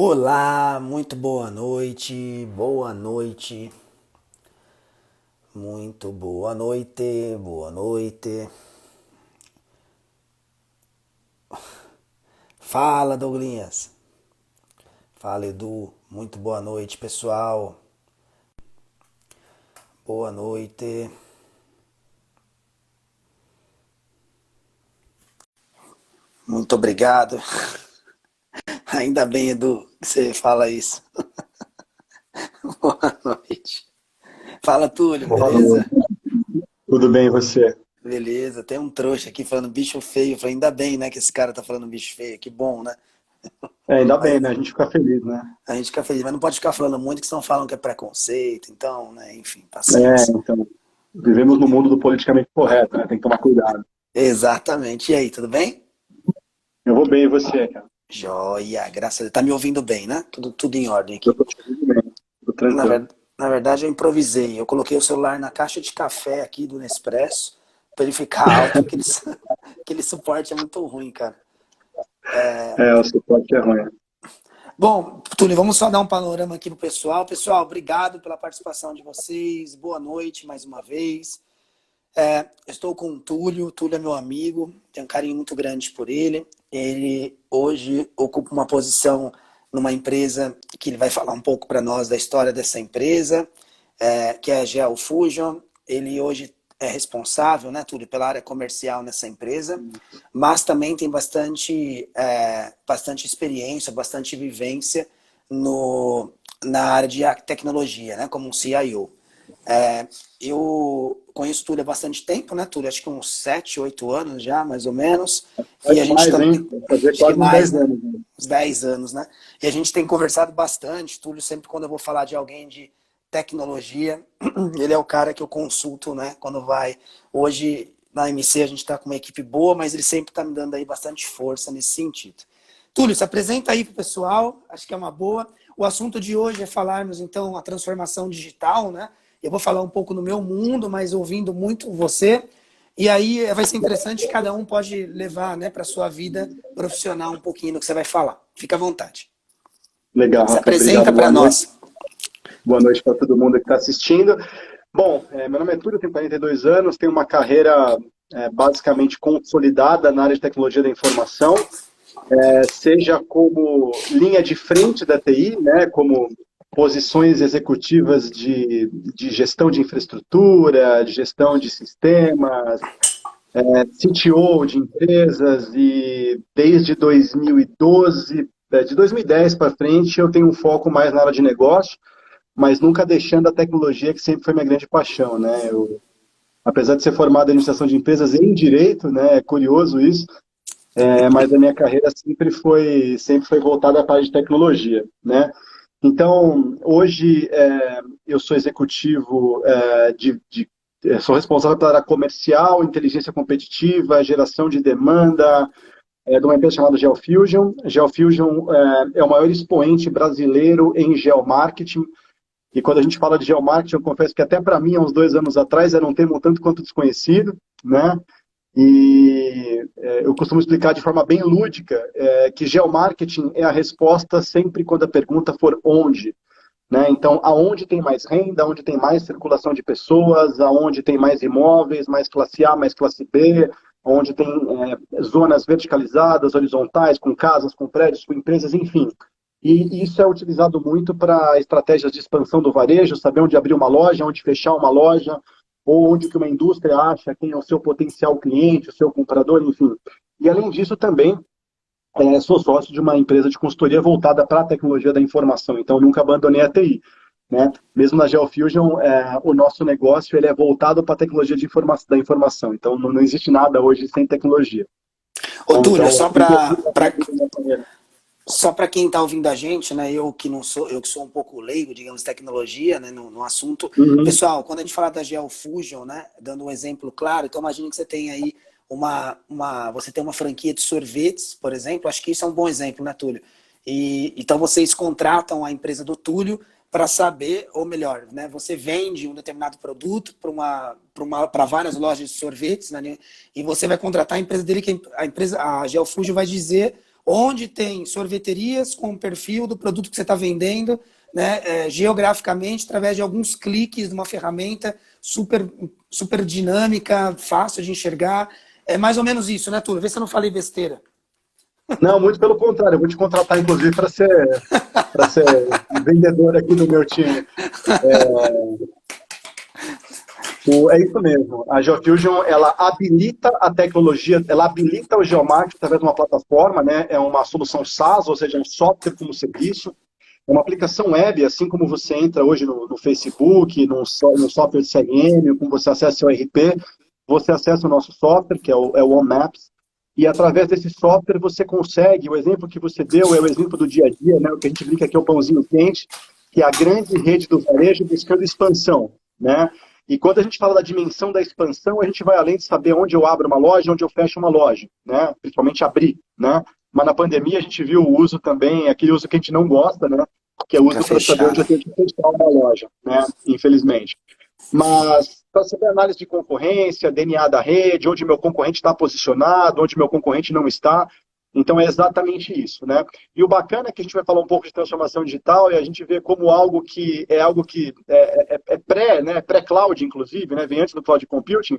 Olá, muito boa noite, boa noite, muito boa noite, boa noite. Fala, Douglinhas. Fala, Edu. Muito boa noite, pessoal. Boa noite. Muito obrigado. Ainda bem, Edu, que você fala isso. Boa noite. Fala, Túlio, Boa noite. beleza? Tudo bem, e você? Beleza, tem um trouxa aqui falando bicho feio. Eu falei, ainda bem, né, que esse cara tá falando bicho feio. Que bom, né? Ainda bem, Mas né? A gente fica feliz, né? a gente fica feliz, mas não pode ficar falando muito, que senão falam que é preconceito. Então, né, enfim, É, paciência. então, vivemos no mundo do politicamente correto, né? Tem que tomar cuidado. Exatamente. E aí, tudo bem? Eu vou bem, e você, cara? Joia, graças a Deus. Tá me ouvindo bem, né? Tudo em ordem Eu aqui. tô te ouvindo bem, tô Na, tranquilo. ver- Na verdade, eu improvisei. Eu coloquei o celular na caixa de café aqui do Nespresso para ele ficar alto, porque aquele suporte é muito ruim, cara. É, o suporte é ruim. Bom, Túlio, vamos só dar um panorama aqui pro pessoal. Pessoal, obrigado pela participação de vocês. Boa noite mais uma vez. Estou com o Túlio. O Túlio é meu amigo, tenho um carinho muito grande por ele. Ele hoje ocupa uma posição numa empresa que ele vai falar um pouco para nós da história dessa empresa, que é a GeoFusion. Ele hoje é responsável, né, Túlio, pela área comercial nessa empresa, mas também tem bastante experiência, bastante vivência no, na área de tecnologia, né, como um CIO. É, eu conheço o Túlio há bastante tempo, né, Túlio? Acho que uns 7, 8 anos já, mais ou menos. E Faz a gente mais, também. hein? Vai fazer Acho que quase uns mais, 10 né? anos, né? Uns 10 anos, né? E a gente tem conversado bastante. Túlio, sempre quando eu vou falar de alguém de tecnologia, ele é o cara que eu consulto, né? Quando vai. Hoje, na MC, a gente está com uma equipe boa, mas ele sempre está me dando aí bastante força nesse sentido. Túlio, se apresenta aí para o pessoal, acho que é uma boa. O assunto de hoje é falarmos, então, a transformação digital, né? Eu vou falar um pouco no meu mundo, mas ouvindo muito você. E aí vai ser interessante, cada um pode levar, né, para a sua vida profissional um pouquinho do que você vai falar. Fica à vontade. Legal, Se Rafa. apresenta Obrigado. para Boa noite. nós. Boa noite para todo mundo que está assistindo. Bom, meu nome é Túlio, tenho 42 anos, tenho uma carreira basicamente consolidada na área de tecnologia da informação. Seja como linha de frente da TI, né, como posições executivas de gestão de infraestrutura, de gestão de sistemas, CTO de empresas, e desde 2012, de 2010 para frente, eu tenho um foco mais na área de negócio, mas nunca deixando a tecnologia, que sempre foi minha grande paixão, né? Apesar de ser formado em administração de empresas em direito, né, é curioso isso, mas a minha carreira sempre foi voltada à parte de tecnologia, né? Então, hoje eu sou executivo sou responsável pela área comercial, inteligência competitiva, geração de demanda, de uma empresa chamada GeoFusion. GeoFusion é o maior expoente brasileiro em geomarketing. E quando a gente fala de geomarketing, eu confesso que até para mim, há uns 2 anos atrás, era um termo um tanto quanto desconhecido, né? E eu costumo explicar de forma bem lúdica que geomarketing é a resposta sempre quando a pergunta for onde. Né? Então, aonde tem mais renda, aonde tem mais circulação de pessoas, aonde tem mais imóveis, mais classe A, mais classe B, onde tem zonas verticalizadas, horizontais, com casas, com prédios, com empresas, enfim. E isso é utilizado muito para estratégias de expansão do varejo, saber onde abrir uma loja, onde fechar uma loja, ou onde que uma indústria acha quem é o seu potencial cliente, o seu comprador, enfim. E além disso também sou sócio de uma empresa de consultoria voltada para a tecnologia da informação, então nunca abandonei a TI. Né? Mesmo na GeoFusion, o nosso negócio ele é voltado para a tecnologia da informação, então não existe nada hoje sem tecnologia. Ô, Túlio, Então, inclusive, a minha carreira. só para quem está ouvindo a gente, né? Eu que não sou, eu que sou um pouco leigo, digamos, tecnologia, né, no assunto. Uhum. Pessoal, quando a gente fala da GeoFusion, né, dando um exemplo claro, então imagine que você tem aí você tem uma franquia de sorvetes, por exemplo. Acho que isso é um bom exemplo, né, Túlio? E então vocês contratam a empresa do Túlio para saber, ou melhor, né, você vende um determinado produto para várias lojas de sorvetes, né, e você vai contratar a empresa dele, que a GeoFusion vai dizer onde tem sorveterias com o perfil do produto que você está vendendo, né, geograficamente, através de alguns cliques de uma ferramenta super dinâmica, fácil de enxergar. É mais ou menos isso, né, Túlio? Vê se eu não falei besteira. Não, muito pelo contrário. Eu vou te contratar, inclusive, para ser vendedor aqui do meu time. É isso mesmo. A GeoFusion, ela habilita a tecnologia, ela habilita o geomarketing através de uma plataforma, né? É uma solução SaaS, ou seja, um software como serviço. É uma aplicação web, assim como você entra hoje no Facebook, no software de CRM, como você acessa o ERP, você acessa o nosso software, que é o OneMaps, e através desse software você consegue, o exemplo que você deu é o exemplo do dia a dia, né? O que a gente brinca aqui é o pãozinho quente, que é a grande rede do varejo buscando expansão, né? E quando a gente fala da dimensão da expansão, a gente vai além de saber onde eu abro uma loja, onde eu fecho uma loja, né? Principalmente abrir, né? Mas na pandemia a gente viu o uso também, aquele uso que a gente não gosta, né? Que é o uso para saber onde eu tenho que fechar uma loja, né? Infelizmente. Mas para saber análise de concorrência, DNA da rede, onde meu concorrente está posicionado, onde meu concorrente não está. Então é exatamente isso, né? E o bacana é que a gente vai falar um pouco de transformação digital e a gente vê como algo que é pré, né? Pré-cloud, inclusive, né? Vem antes do cloud computing.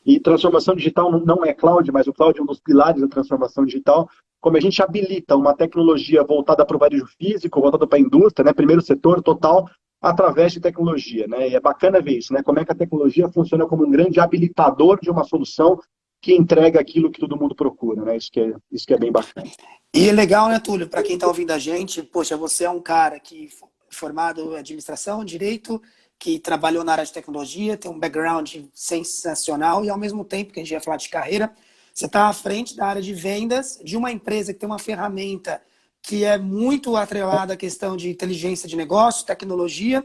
E transformação digital não é cloud, mas o cloud é um dos pilares da transformação digital. Como a gente habilita uma tecnologia voltada para o varejo físico, voltada para a indústria, né? Primeiro setor total, através de tecnologia, né? E é bacana ver isso, né? Como é que a tecnologia funciona como um grande habilitador de uma solução que entrega aquilo que todo mundo procura, né? Isso que é bem bacana. E é legal, né, Túlio? Para quem está ouvindo a gente, poxa, você é um cara que formado em administração, direito, que trabalhou na área de tecnologia, tem um background sensacional e, ao mesmo tempo que a gente ia falar de carreira, você está à frente da área de vendas de uma empresa que tem uma ferramenta que é muito atrelada à questão de inteligência de negócio, tecnologia,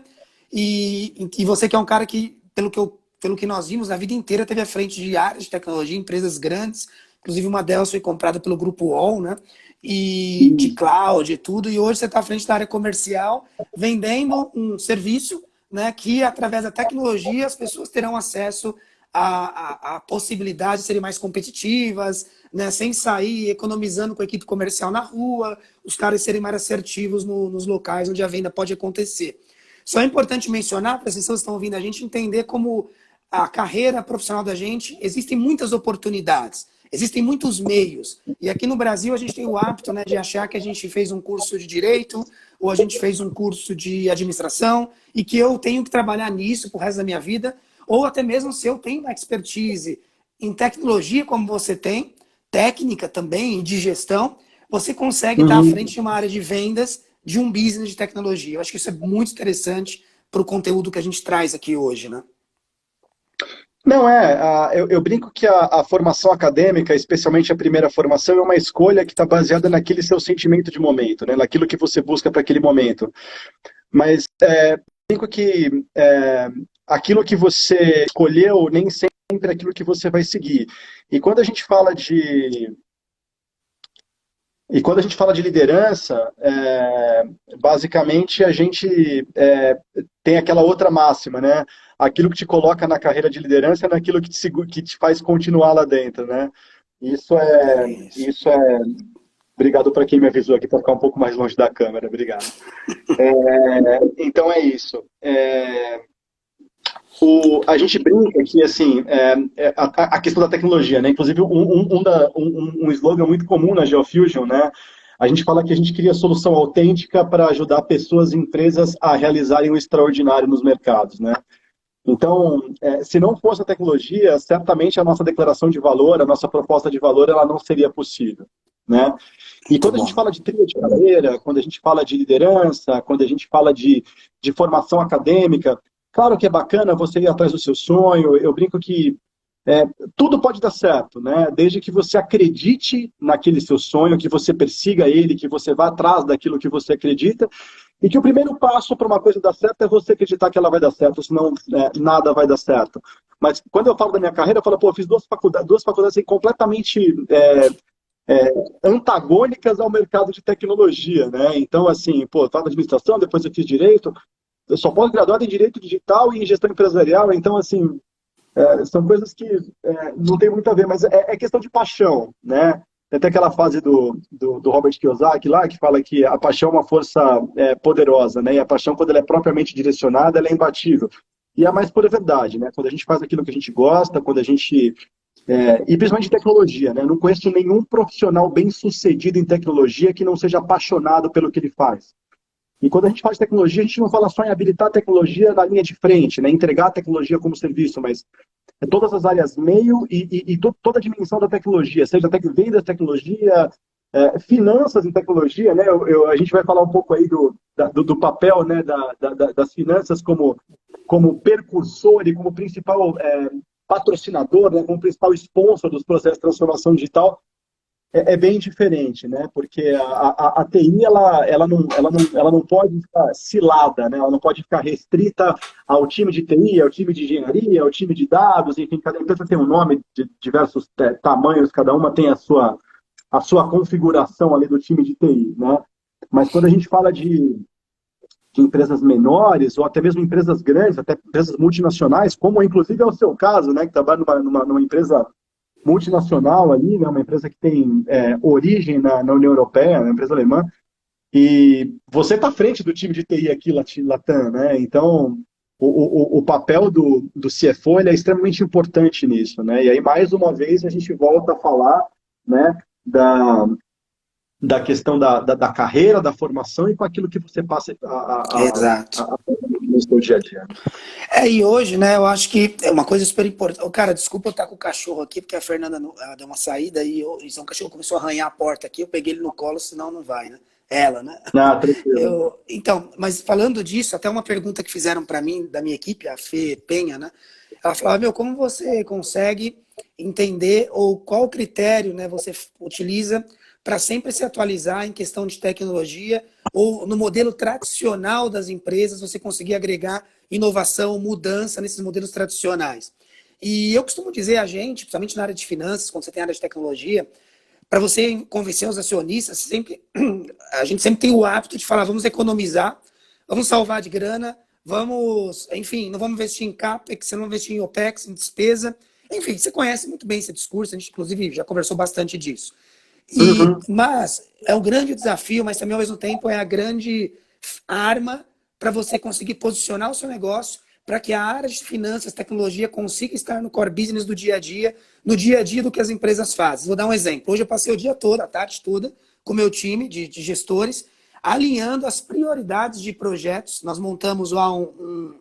e você que é um cara que, pelo que nós vimos, na vida inteira teve à frente de áreas de tecnologia, empresas grandes, inclusive uma delas foi comprada pelo Grupo UOL, né? E de cloud e tudo, e hoje você está à frente da área comercial, vendendo um serviço, né, que através da tecnologia as pessoas terão acesso à possibilidade de serem mais competitivas, né, sem sair economizando com a equipe comercial na rua, os caras serem mais assertivos nos locais onde a venda pode acontecer. Só é importante mencionar, para as pessoas que estão ouvindo a gente, entender como a carreira profissional da gente, existem muitas oportunidades, existem muitos meios. E aqui no Brasil a gente tem o hábito, né, de achar que a gente fez um curso de direito ou a gente fez um curso de administração e que eu tenho que trabalhar nisso pro resto da minha vida, ou até mesmo se eu tenho uma expertise em tecnologia como você tem, técnica também, de gestão, você consegue estar à frente de uma área de vendas de um business de tecnologia. Eu acho que isso é muito interessante para o conteúdo que a gente traz aqui hoje, né? Não, eu brinco que a formação acadêmica, especialmente a primeira formação, é uma escolha que está baseada naquele seu sentimento de momento, né? Naquilo que você busca para aquele momento. Mas brinco que aquilo que você escolheu nem sempre é aquilo que você vai seguir. E quando a gente fala de liderança, basicamente a gente tem aquela outra máxima, né? Aquilo que te coloca na carreira de liderança é naquilo que te faz continuar lá dentro, né? Isso é. Obrigado para quem me avisou aqui para ficar um pouco mais longe da câmera, obrigado. Então é isso. A gente brinca que, assim, a questão da tecnologia, né? Inclusive, um slogan muito comum na GeoFusion, né? A gente fala que a gente cria solução autêntica para ajudar pessoas e empresas a realizarem o extraordinário nos mercados, né? Então, se não fosse a tecnologia, certamente a nossa declaração de valor, a nossa proposta de valor, ela não seria possível, né? E quando a gente fala de trilha de carreira, quando a gente fala de liderança, quando a gente fala de formação acadêmica, claro que é bacana você ir atrás do seu sonho. Eu brinco que tudo pode dar certo, né? Desde que você acredite naquele seu sonho, que você persiga ele, que você vá atrás daquilo que você acredita, e que o primeiro passo para uma coisa dar certo é você acreditar que ela vai dar certo, senão nada vai dar certo. Mas quando eu falo da minha carreira, eu falo, pô, eu fiz duas faculdades assim, completamente antagônicas ao mercado de tecnologia, né? Então, assim, pô, eu estava na administração, depois eu fiz direito, eu sou pós-graduado em direito digital e em gestão empresarial, então, assim, são coisas que não tem muito a ver, mas é questão de paixão, né? Tem até aquela fase do Robert Kiyosaki lá, que fala que a paixão é uma força poderosa, né? E a paixão, quando ela é propriamente direcionada, ela é imbatível. E a mais pura verdade, né? Quando a gente faz aquilo que a gente gosta, quando a gente... e principalmente em tecnologia, né? Eu não conheço nenhum profissional bem-sucedido em tecnologia que não seja apaixonado pelo que ele faz. E quando a gente fala de tecnologia, a gente não fala só em habilitar a tecnologia na linha de frente, né? Entregar a tecnologia como serviço, mas todas as áreas meio e toda a dimensão da tecnologia, seja vendas de tecnologia, finanças em tecnologia, né? A gente vai falar um pouco aí do papel, né? Das finanças como percursor e como principal patrocinador, né? Como principal sponsor dos processos de transformação digital. É bem diferente, né? Porque a TI ela não pode ficar cilada, né? Ela não pode ficar restrita ao time de TI, ao time de engenharia, ao time de dados, enfim, cada empresa tem um nome de diversos tamanhos, cada uma tem a sua configuração ali do time de TI, né? Mas quando a gente fala de empresas menores, ou até mesmo empresas grandes, até empresas multinacionais, como inclusive é o seu caso, né? Que trabalha numa empresa multinacional ali, né, uma empresa que tem origem na União Europeia, uma empresa alemã, e você está à frente do time de TI aqui, Latam, né? Então, o papel do CFO ele é extremamente importante nisso, né? E aí, mais uma vez, a gente volta a falar, né, da questão da carreira, da formação e com aquilo que você passa Exato. no seu dia a dia. E hoje, né, eu acho que é uma coisa super importante. Ô, cara, desculpa eu estar com o cachorro aqui, porque a Fernanda ela deu uma saída e o cachorro começou a arranhar a porta aqui, eu peguei ele no colo, senão não vai, né? Ela, né? Tranquilo. Então, mas falando disso, até uma pergunta que fizeram para mim, da minha equipe, a Fê Penha, né? Ela falava, como você consegue entender ou qual critério, né, você utiliza para sempre se atualizar em questão de tecnologia ou no modelo tradicional das empresas, você conseguir agregar inovação, mudança nesses modelos tradicionais. E eu costumo dizer a gente, principalmente na área de finanças, quando você tem área de tecnologia, para você convencer os acionistas, a gente sempre tem o hábito de falar, vamos economizar, vamos salvar de grana, enfim, não vamos investir em CAPEX, não vamos investir em OPEX, em despesa. Enfim, você conhece muito bem esse discurso, a gente inclusive já conversou bastante disso. Mas é um grande desafio, mas também ao mesmo tempo é a grande arma para você conseguir posicionar o seu negócio para que a área de finanças, tecnologia consiga estar no core business do dia a dia, no dia a dia do que as empresas fazem. Vou dar um exemplo. Hoje eu passei o dia todo, a tarde toda, com o meu time de gestores, alinhando as prioridades de projetos. Nós montamos lá um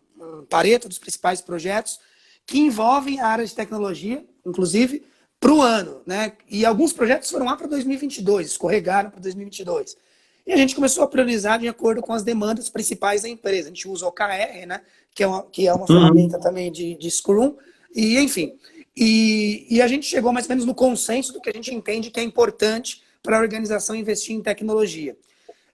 pareto dos principais projetos que envolvem a área de tecnologia, inclusive, para o ano, né? E alguns projetos foram lá para 2022, escorregaram para 2022. E a gente começou a priorizar de acordo com as demandas principais da empresa. A gente usa o OKR, né? Que é uma ferramenta também de Scrum. E, enfim, e a gente chegou mais ou menos no consenso do que a gente entende que é importante para a organização investir em tecnologia.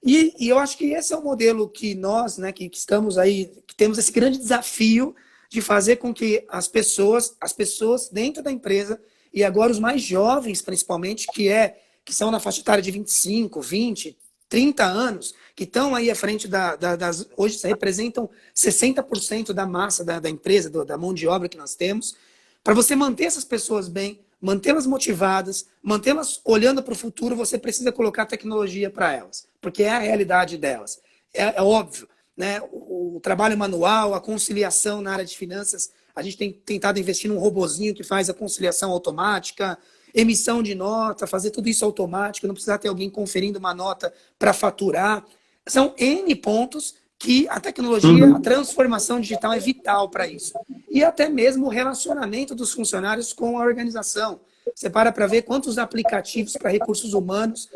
E eu acho que esse é o modelo que nós, né, que estamos aí, que temos esse grande desafio de fazer com que as pessoas dentro da empresa, e agora os mais jovens, principalmente, que são na faixa etária de 25, 20, 30 anos, que estão aí à frente das... Hoje representam 60% da massa da empresa, da mão de obra que nós temos. Para você manter essas pessoas bem, mantê-las motivadas, mantê-las olhando para o futuro, você precisa colocar tecnologia para elas, porque é a realidade delas. É óbvio, né? O trabalho manual, a conciliação na área de finanças, a gente tem tentado investir num robozinho que faz a conciliação automática, emissão de nota, fazer tudo isso automático, não precisar ter alguém conferindo uma nota para faturar. São N pontos que a tecnologia, a transformação digital é vital para isso. E até mesmo o relacionamento dos funcionários com a organização. Você para ver quantos aplicativos para recursos humanos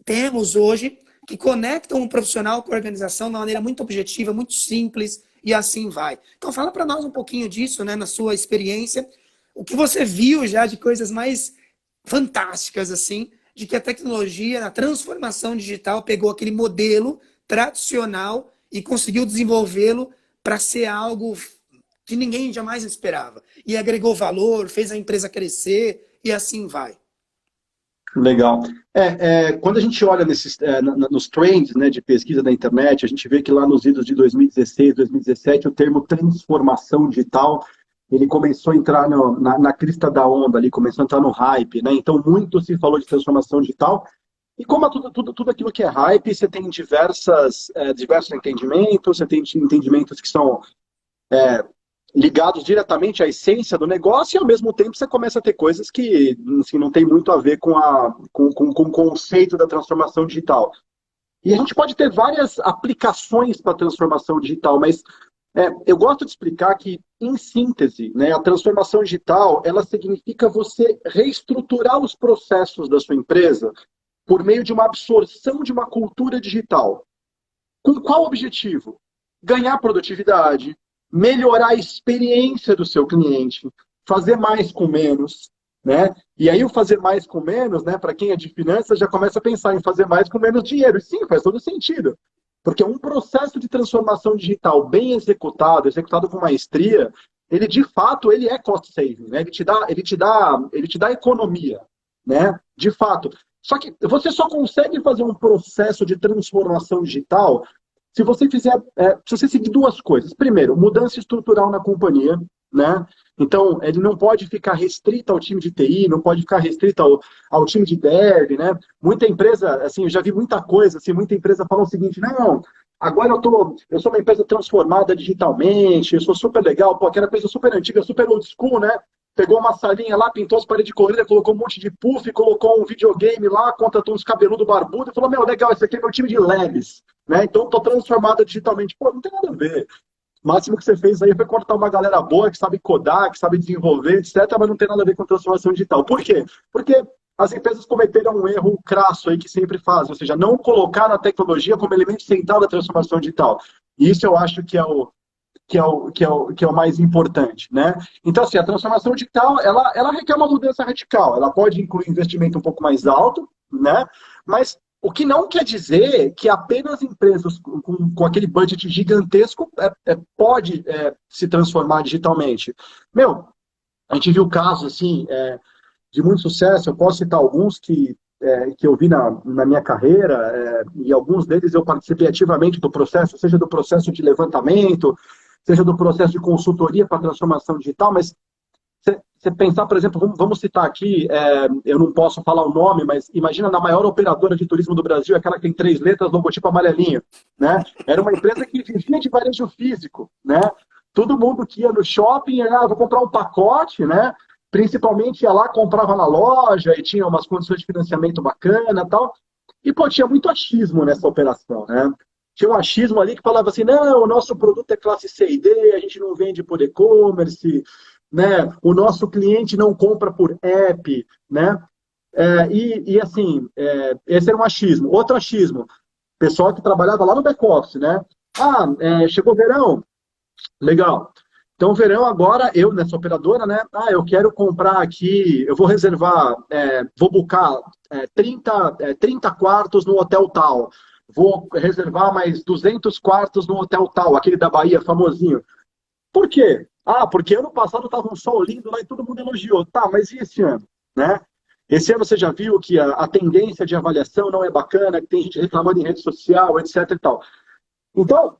temos hoje que conectam um profissional com a organização de uma maneira muito objetiva, muito simples, e assim vai. Então fala para nós um pouquinho disso, né, na sua experiência, o que você viu já de coisas mais fantásticas, assim, de que a tecnologia, a transformação digital pegou aquele modelo tradicional e conseguiu desenvolvê-lo para ser algo que ninguém jamais esperava. E agregou valor, fez a empresa crescer e assim vai. Legal. Quando a gente olha nos trends, né, de pesquisa da internet, a gente vê que lá nos idos de 2016, 2017, o termo transformação digital ele começou a entrar na crista da onda ali, começou a entrar no hype, né? Então, muito se falou de transformação digital. E como é tudo aquilo que é hype, você tem diversos entendimentos, você tem entendimentos que são ligados diretamente à essência do negócio e, ao mesmo tempo, você começa a ter coisas que assim, não tem muito a ver com o conceito da transformação digital. E a gente pode ter várias aplicações para a transformação digital, mas eu gosto de explicar que, em síntese, né, a transformação digital ela significa você reestruturar os processos da sua empresa por meio de uma absorção de uma cultura digital. Com qual objetivo? Ganhar produtividade, melhorar a experiência do seu cliente, fazer mais com menos, né? E aí o fazer mais com menos, né, para quem é de finanças, já começa a pensar em fazer mais com menos dinheiro. E sim, faz todo sentido. Porque um processo de transformação digital bem executado com maestria, ele de fato ele é cost saving, né? Ele te dá economia, né? De fato. Só que você só consegue fazer um processo de transformação digital se você se você seguir duas coisas. Primeiro, mudança estrutural na companhia, né? Então, ele não pode ficar restrito ao time de TI, não pode ficar restrito ao time de dev, né? Muita empresa, assim, eu já vi muita coisa, assim, muita empresa fala o seguinte, não, agora eu sou uma empresa transformada digitalmente, eu sou super legal, pô, aquela empresa super antiga, super old school, né? Pegou uma salinha lá, pintou as paredes de corrida, colocou um monte de puff, colocou um videogame lá, contratou uns cabeludos barbudos e falou, meu, legal, esse aqui é meu time de labs, né? Então, estou transformada digitalmente. Pô, não tem nada a ver. O máximo que você fez aí foi cortar uma galera boa, que sabe codar, que sabe desenvolver, etc., mas não tem nada a ver com transformação digital. Por quê? Porque as empresas cometeram um erro crasso aí que sempre fazem, ou seja, não colocar a tecnologia como elemento central da transformação digital. E isso eu acho que é o mais importante, né? Então, assim, a transformação digital, ela requer uma mudança radical. Ela pode incluir investimento um pouco mais alto, né? Mas o que não quer dizer que apenas empresas com aquele budget gigantesco pode se transformar digitalmente. Meu, a gente viu casos, assim, de muito sucesso. Eu posso citar alguns que eu vi na minha carreira, e alguns deles eu participei ativamente do processo, seja do processo de levantamento, seja do processo de consultoria para transformação digital, mas você pensar, por exemplo, vamos citar aqui, eu não posso falar o nome, mas imagina na maior operadora de turismo do Brasil, aquela que tem 3 letras, logotipo amarelinho, né? Era uma empresa que vivia de varejo físico, né? Todo mundo que ia no shopping, vou comprar um pacote, né? Principalmente ia lá, comprava na loja e tinha umas condições de financiamento bacana e tal. E, pô, tinha muito achismo nessa operação, né? Tinha um achismo ali que falava assim, não, o nosso produto é classe C e D, a gente não vende por e-commerce, né? O nosso cliente não compra por app, né? Assim, esse era um achismo. Outro achismo, pessoal que trabalhava lá no back-office, né? Chegou o verão, legal. Então, verão agora, eu nessa operadora, né? Eu quero comprar aqui, eu vou reservar, vou buscar 30 quartos no hotel tal. Vou reservar mais 200 quartos no hotel tal, aquele da Bahia, famosinho. Por quê? Porque ano passado estava um sol lindo lá e todo mundo elogiou. Tá, mas e esse ano? Né? Esse ano você já viu que a tendência de avaliação não é bacana, que tem gente reclamando em rede social, etc e tal. Então,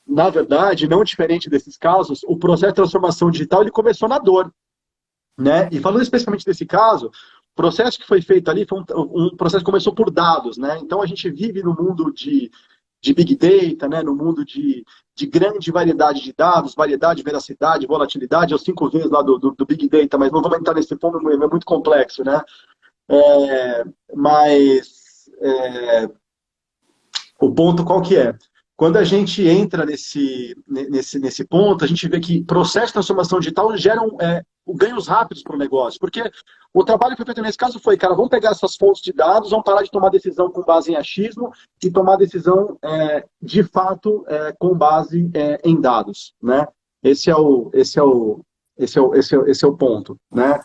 na verdade, não diferente desses casos, o processo de transformação digital ele começou na dor, né? E falando especificamente desse caso, o processo que foi feito ali foi um processo que começou por dados, né? Então a gente vive no mundo de Big Data, né? No mundo de grande variedade de dados, variedade, veracidade, volatilidade, é os 5 vezes lá do Big Data, mas não vamos entrar nesse ponto, é muito complexo, né? Mas o ponto qual que é? Quando a gente entra nesse ponto, a gente vê que processos de transformação digital geram ganhos rápidos para o negócio. Porque o trabalho que foi feito nesse caso foi, cara, vamos pegar essas fontes de dados, vamos parar de tomar decisão com base em achismo e tomar decisão, de fato, com base em dados. Né? Esse é o ponto. Né?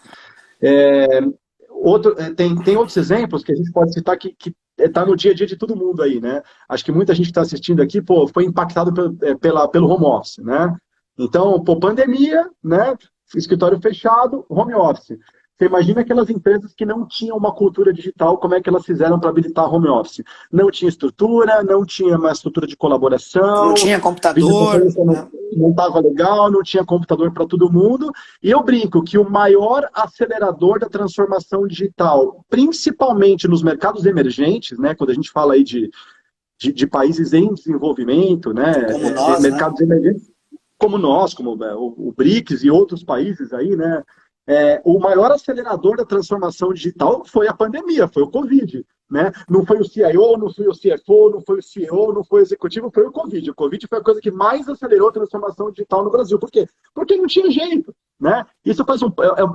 Tem outros exemplos que a gente pode citar que está no dia a dia de todo mundo aí, né? Acho que muita gente que está assistindo aqui, foi impactado pelo home office, né? Então, pandemia, né? Escritório fechado, home office. Você imagina aquelas empresas que não tinham uma cultura digital, como é que elas fizeram para habilitar home office? Não tinha estrutura, não tinha uma estrutura de Não colaboração, tinha computador, videoconferência né? não estava legal, não tinha computador para todo mundo. E eu brinco que o maior acelerador da transformação digital, principalmente nos mercados emergentes, né, quando a gente fala aí de países em desenvolvimento, né, Como nós, né? mercados emergentes, como nós, como o BRICS e outros países aí, né? O maior acelerador da transformação digital foi a pandemia, foi o Covid. Né? Não foi o CIO, não foi o CFO, não foi o CEO, não foi o executivo, foi o Covid. O Covid foi a coisa que mais acelerou a transformação digital no Brasil. Por quê? Porque não tinha jeito. Né? Isso faz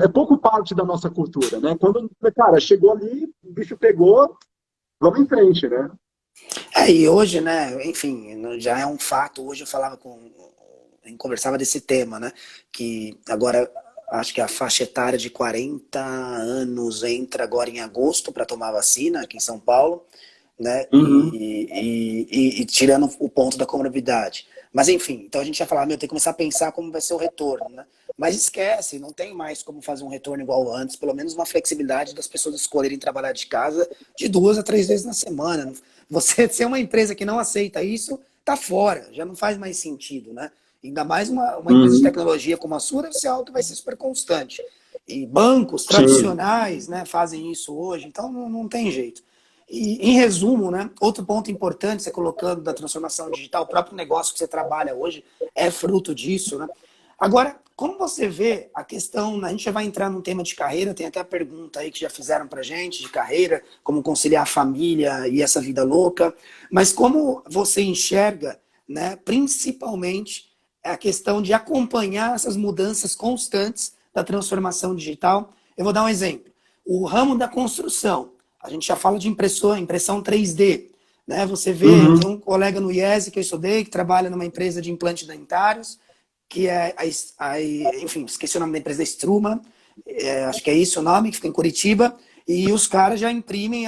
é pouco parte da nossa cultura. Né? Quando, cara, chegou ali, o bicho pegou, vamos em frente. Né? E hoje, né, enfim, já é um fato. Hoje eu falava a gente conversava desse tema, né, que agora acho que a faixa etária de 40 anos entra agora em agosto para tomar vacina aqui em São Paulo, né, Uhum. e tirando o ponto da comorbidade. Mas enfim, então a gente ia falar, tem que começar a pensar como vai ser o retorno, né? Mas esquece, não tem mais como fazer um retorno igual antes, pelo menos uma flexibilidade das pessoas escolherem trabalhar de casa de 2 a 3 vezes na semana. Você ser uma empresa que não aceita isso, tá fora, já não faz mais sentido, né? Ainda mais uma empresa de Uhum. tecnologia como a sua, deve ser algo que vai ser super constante. E bancos Sim. tradicionais, né, fazem isso hoje, então não tem jeito. E, em resumo, né, outro ponto importante, você colocando da transformação digital, o próprio negócio que você trabalha hoje é fruto disso. Né? Agora, como você vê a questão, a gente já vai entrar num tema de carreira, tem até a pergunta aí que já fizeram pra gente de carreira, como conciliar a família e essa vida louca, mas como você enxerga, né, principalmente a questão de acompanhar essas mudanças constantes da transformação digital. Eu vou dar um exemplo. O ramo da construção, a gente já fala de impressão 3D. Né? Você vê, eu Uhum. tenho um colega no IES que eu estudei, que trabalha numa empresa de implantes dentários, que é, enfim, esqueci o nome da empresa, da Struma, acho que é isso o nome, que fica em Curitiba, e os caras já imprimem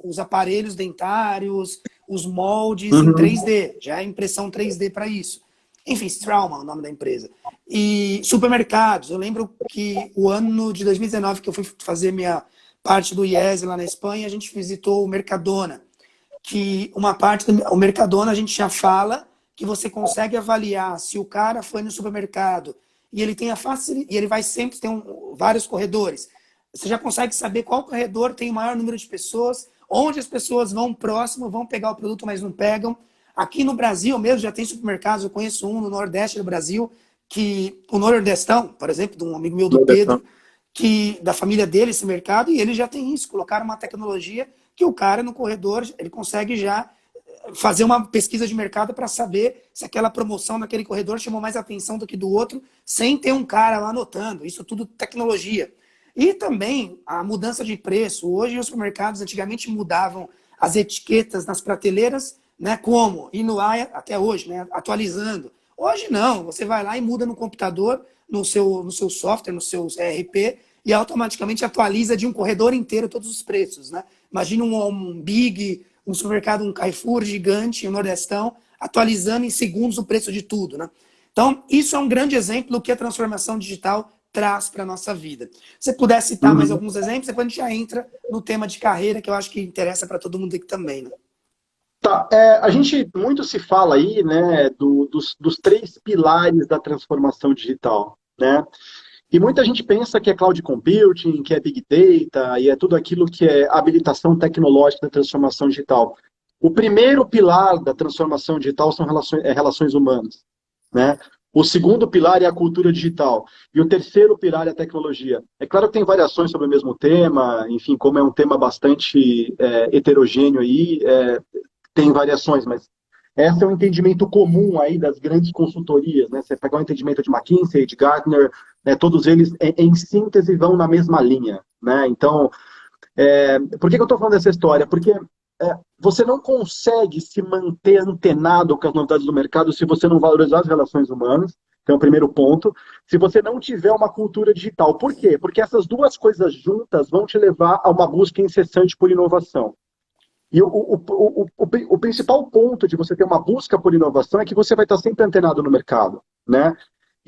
os aparelhos dentários, os moldes em Uhum. 3D, já é impressão 3D para isso. Enfim, Straumann, o nome da empresa. E supermercados, eu lembro que o ano de 2019, que eu fui fazer minha parte do IES lá na Espanha, a gente visitou o Mercadona, que uma parte do Mercadona a gente já fala que você consegue avaliar se o cara foi no supermercado e ele tem a facilidade, e ele vai sempre ter vários corredores. Você já consegue saber qual corredor tem o maior número de pessoas, onde as pessoas vão próximo, vão pegar o produto, mas não pegam. Aqui no Brasil mesmo já tem supermercados, eu conheço um no Nordeste do Brasil, que o Nordestão, por exemplo, de um amigo meu do Pedro, que da família dele, esse mercado, e ele já tem isso, colocaram uma tecnologia que o cara no corredor, ele consegue já fazer uma pesquisa de mercado para saber se aquela promoção naquele corredor chamou mais atenção do que do outro, sem ter um cara lá anotando. Isso tudo tecnologia. E também a mudança de preço. Hoje os supermercados antigamente mudavam as etiquetas nas prateleiras, né, como? E no ar até hoje, né, atualizando. Hoje não, você vai lá e muda no computador, no seu software, no seu ERP, e automaticamente atualiza de um corredor inteiro todos os preços. Né? Imagina um Big, um supermercado, um Carrefour gigante, um Nordestão, atualizando em segundos o preço de tudo. Né? Então, isso é um grande exemplo do que a transformação digital traz para a nossa vida. Se você puder citar mais Uhum. alguns exemplos, depois a gente já entra no tema de carreira, que eu acho que interessa para todo mundo aqui também. Né? Tá, a gente muito se fala aí, né, dos três pilares da transformação digital, né? E muita gente pensa que é cloud computing, que é big data e é tudo aquilo que é habilitação tecnológica da transformação digital. O primeiro pilar da transformação digital são relações humanas, né? O segundo pilar é a cultura digital. E o terceiro pilar é a tecnologia. É claro que tem variações sobre o mesmo tema, enfim, como é um tema bastante heterogêneo aí, tem variações, mas esse é o entendimento comum aí das grandes consultorias, né? Você pegar o entendimento de McKinsey, de Gartner, né? Todos eles, em síntese, vão na mesma linha, né? Então, por que eu estou falando dessa história? Porque você não consegue se manter antenado com as novidades do mercado se você não valorizar as relações humanas, que é o primeiro ponto, se você não tiver uma cultura digital. Por quê? Porque essas duas coisas juntas vão te levar a uma busca incessante por inovação. E o principal ponto de você ter uma busca por inovação é que você vai estar sempre antenado no mercado, né?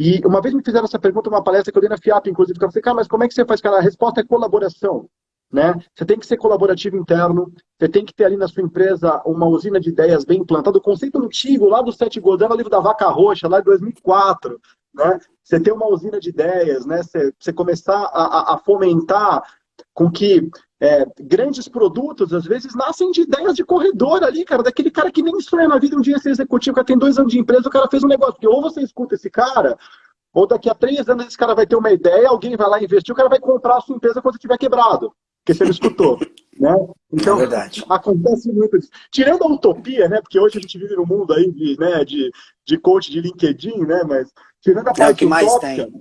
E uma vez me fizeram essa pergunta numa palestra que eu dei na FIAP, inclusive, que eu falei, cara, mas como é que você faz? Cara, a resposta é colaboração, né? Você tem que ser colaborativo interno, você tem que ter ali na sua empresa uma usina de ideias bem implantada. O conceito antigo, lá do Seth Godin, no livro da Vaca Roxa, lá de 2004, né? Você ter uma usina de ideias, né? Você começar a fomentar com que grandes produtos, às vezes, nascem de ideias de corredor ali, cara, daquele cara que nem sonha na vida um dia ser executivo, o cara tem 2 anos de empresa, o cara fez um negócio, porque ou você escuta esse cara, ou daqui a 3 anos esse cara vai ter uma ideia, alguém vai lá investir, o cara vai comprar a sua empresa quando estiver quebrado, porque você não escutou, né? É Então, verdade. acontece muito isso. Tirando a utopia, né, porque hoje a gente vive num mundo aí de coach de LinkedIn, né, mas tirando a É o que parte mais utópica, tem.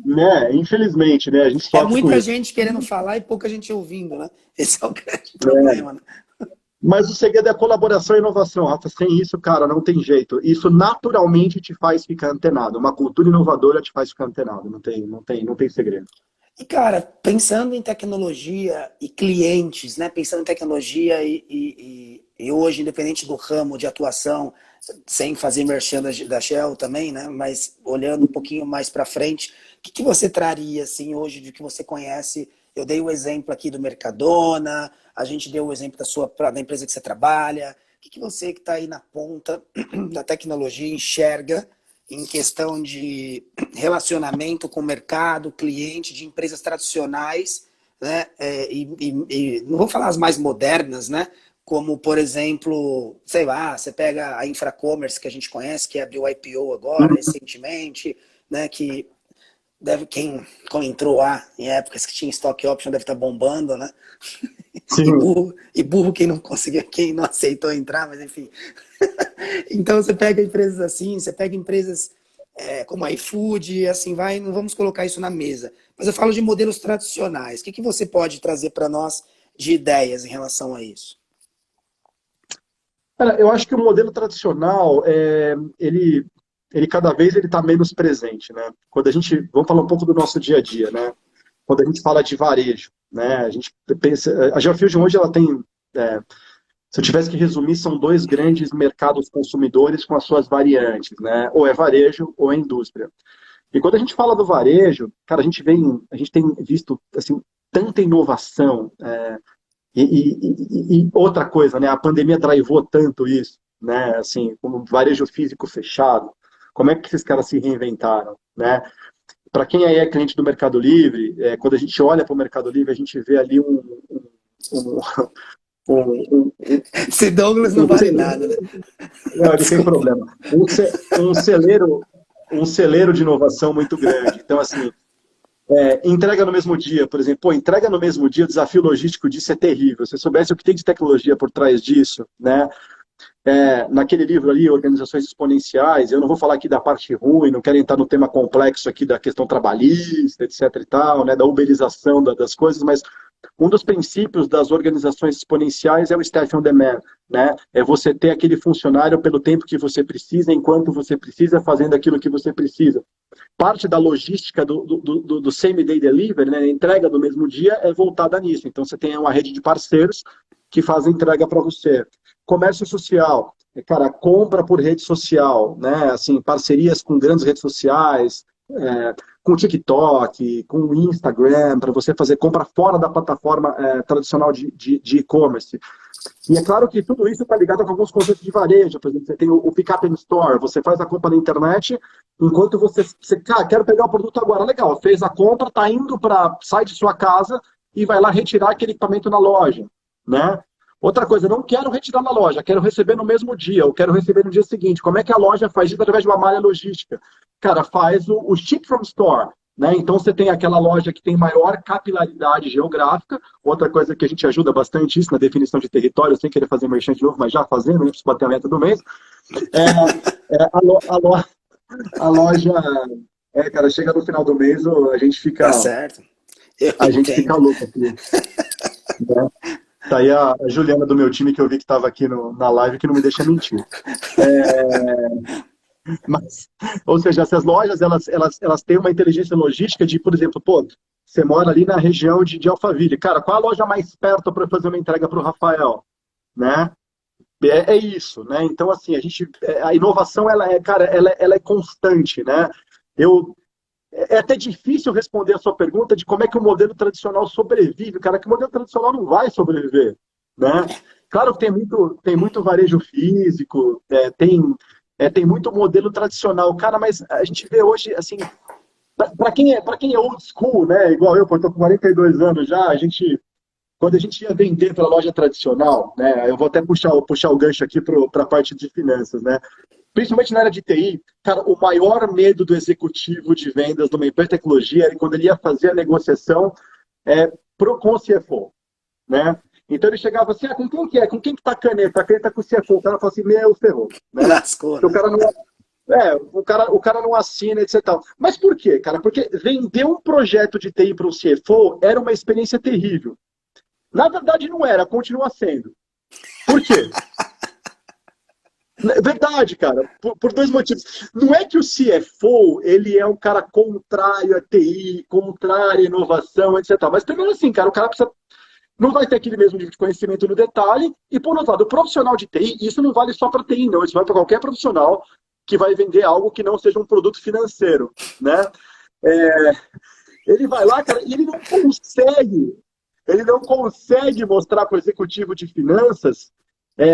né, infelizmente, né, a gente É sofre com muita isso. gente querendo falar e pouca gente ouvindo, né? Esse é o grande problema, né? Mas o segredo é a colaboração e inovação, Rafa. Sem isso, cara, não tem jeito. Isso naturalmente te faz ficar antenado. Uma cultura inovadora te faz ficar antenado. Não tem segredo. E, cara, pensando em tecnologia e clientes, né? Pensando em tecnologia e hoje, independente do ramo de atuação, sem fazer merchan da Shell também, né? Mas olhando um pouquinho mais para frente, o que você traria, assim, hoje, de que você conhece? Eu dei o exemplo aqui do Mercadona, a gente deu o exemplo da empresa que você trabalha. O que você que está aí na ponta da tecnologia enxerga em questão de relacionamento com o mercado, cliente, de empresas tradicionais, né? E não vou falar as mais modernas, né? Como, por exemplo, sei lá, você pega a Infracommerce que a gente conhece, que abriu IPO agora, recentemente, né? Que quem entrou lá em épocas que tinha stock option deve estar bombando, né? Sim. E burro quem não conseguiu, quem não aceitou entrar, mas enfim. Então você pega empresas assim, você pega empresas como a iFood, assim vai, não vamos colocar isso na mesa. Mas eu falo de modelos tradicionais. O que você pode trazer para nós de ideias em relação a isso? Cara, eu acho que o modelo tradicional, ele cada vez ele está menos presente, né? Quando a gente, vamos falar um pouco do nosso dia a dia, né? Quando a gente fala de varejo, né? A gente pensa, a Geofusion hoje ela tem, é, se eu tivesse que resumir, são 2 grandes mercados consumidores com as suas variantes, né? Ou é varejo ou é indústria. E quando a gente fala do varejo, cara, a gente tem visto assim tanta inovação. E outra coisa, né? A pandemia drivou tanto isso, né? Assim, como varejo físico fechado. Como é que esses caras se reinventaram, né? Para quem aí é cliente do Mercado Livre, quando a gente olha para o Mercado Livre, a gente vê ali um, um, Esse Douglas não um, vale nada, né? não, não tem Desculpa. problema. Um celeiro de inovação muito grande. Então, assim, entrega no mesmo dia, por exemplo, entrega no mesmo dia, o desafio logístico disso é terrível. Se você soubesse o que tem de tecnologia por trás disso, né? Naquele livro ali, Organizações Exponenciais, eu não vou falar aqui da parte ruim, não quero entrar no tema complexo aqui da questão trabalhista, etc e tal, né, da uberização das coisas, mas um dos princípios das organizações exponenciais é o staff on demand, né? É você ter aquele funcionário pelo tempo que você precisa, enquanto você precisa, fazendo aquilo que você precisa. Parte da logística do same-day delivery, né, a entrega do mesmo dia, é voltada nisso. Então, você tem uma rede de parceiros que fazem entrega para você. Comércio social, cara, compra por rede social, né? Assim, parcerias com grandes redes sociais, com TikTok, com Instagram, para você fazer compra fora da plataforma tradicional de e-commerce. E é claro que tudo isso está ligado com alguns conceitos de varejo. Por exemplo, você tem o pick-up in store, você faz a compra na internet, enquanto você quero pegar o produto agora. Legal, fez a compra, está indo sai de sua casa e vai lá retirar aquele equipamento na loja, né? Outra coisa, não quero retirar na loja, quero receber no mesmo dia, eu quero receber no dia seguinte. Como é que a loja faz isso através de uma malha logística? Cara, faz o ship from store, né? Então você tem aquela loja que tem maior capilaridade geográfica. Outra coisa que a gente ajuda bastante isso na definição de território, sem querer fazer merchan de novo, mas já fazendo, não preciso bater a meta do mês. A loja, cara, chega no final do mês, Tá certo. Eu a gente fica entendo. louco aqui, né? Tá aí a Juliana do meu time que eu vi que estava aqui na live que não me deixa mentir. Mas, ou seja, essas lojas elas têm uma inteligência logística de, por exemplo, pô, você mora ali na região de Alphaville, cara, qual a loja mais perto para fazer uma entrega para o Rafael, né? É isso, né? Então assim a inovação cara, ela é constante, né? Eu, é até difícil responder a sua pergunta de como é que o modelo tradicional sobrevive, cara, que o modelo tradicional não vai sobreviver, né? Claro que tem muito varejo físico, tem muito modelo tradicional, cara, mas a gente vê hoje, assim, para quem é old school, né, igual eu, porque eu tô com 42 anos já, quando a gente ia vender para a loja tradicional, né, eu vou até puxar o gancho aqui para a parte de finanças, né, principalmente na área de TI, cara, o maior medo do executivo de vendas de uma empresa de tecnologia era quando ele ia fazer a negociação com o CFO, né? Então ele chegava assim, com quem que é? Com quem que tá a caneta? A caneta com o CFO. O cara fala assim, meu, ferrou, né? Lascou, Porque o né? cara não, o cara não assina, etc. Tal. Mas por quê, cara? Porque vender um projeto de TI para o CFO era uma experiência terrível. Na verdade não era, continua sendo. Por quê? É verdade, cara, por dois motivos. Não é que o CFO, ele é um cara contrário à TI, contrário à inovação, etc. Mas primeiro assim, cara, o cara precisa, não vai ter aquele mesmo nível de conhecimento no detalhe, e por outro lado, o profissional de TI, isso não vale só para TI, não, isso vale para qualquer profissional que vai vender algo que não seja um produto financeiro, né? É, ele vai lá, cara, e ele não consegue mostrar para o executivo de finanças é,